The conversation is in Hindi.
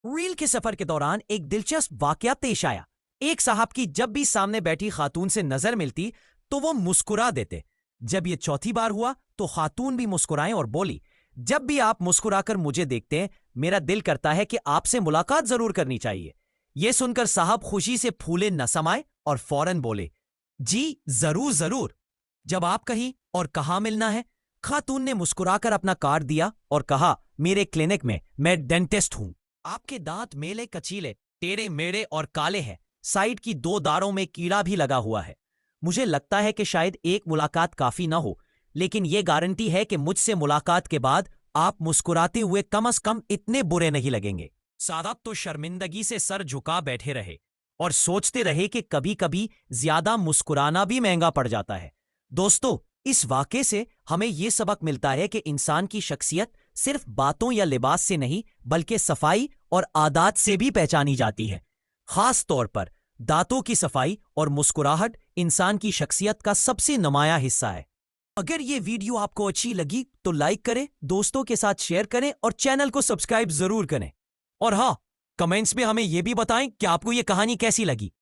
रील के सफर के दौरान एक दिलचस्प वाकया पेश आया। एक साहब की जब भी सामने बैठी खातून से नजर मिलती तो वो मुस्कुरा देते। जब ये चौथी बार हुआ तो खातून भी मुस्कुराएं और बोली, जब भी आप मुस्कुराकर मुझे देखते हैं मेरा दिल करता है कि आपसे मुलाकात जरूर करनी चाहिए। ये सुनकर साहब खुशी से फूले न समाये और फौरन बोले, जी जरूर जरूर, जब आप कहीं और कहाँ मिलना है। खातून ने मुस्कुराकर अपना कार्ड दिया और कहा, मेरे क्लिनिक में, मैं डेंटिस्ट हूं। आपके दांत मेले कचीले, टेढ़े मेढ़े और काले हैं। साइड की दो दारों में कीड़ा भी लगा हुआ है। मुझे लगता है कि शायद एक मुलाकात काफी ना हो, लेकिन यह गारंटी है कि मुझसे मुलाकात के बाद आप मुस्कुराते हुए कम से कम इतने बुरे नहीं लगेंगे। सादात तो शर्मिंदगी से सर झुका बैठे रहे और सोचते रहे कि कभी कभी ज्यादा मुस्कुराना भी महंगा पड़ जाता है। दोस्तों, इस वाक़े से हमें यह सबक मिलता है कि इंसान की शख्सियत सिर्फ बातों या लिबास से नहीं बल्कि सफाई और आदत से भी पहचानी जाती है। खास तौर पर दांतों की सफाई और मुस्कुराहट इंसान की शख्सियत का सबसे नुमाया हिस्सा है। अगर ये वीडियो आपको अच्छी लगी तो लाइक करें, दोस्तों के साथ शेयर करें और चैनल को सब्सक्राइब जरूर करें। और हाँ, कमेंट्स में हमें यह भी बताएं कि आपको ये कहानी कैसी लगी।